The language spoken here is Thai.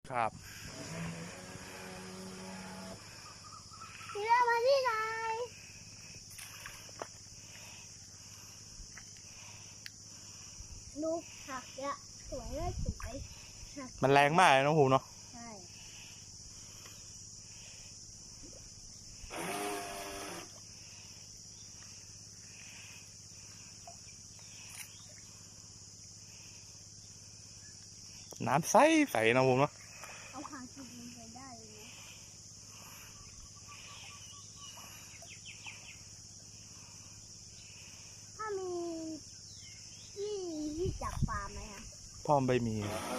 ครับเรือมาที่ไหนดูผักเยอะสวยเลยสวยมันแรงมากเลยน้องภูมิเนาะใช่น้ำใสใสน้องภูมิเนาะเอาหางกินลงไปได้เลยนะถ้ามีที่จับปลาไหมอะพ่อไม่มี เออ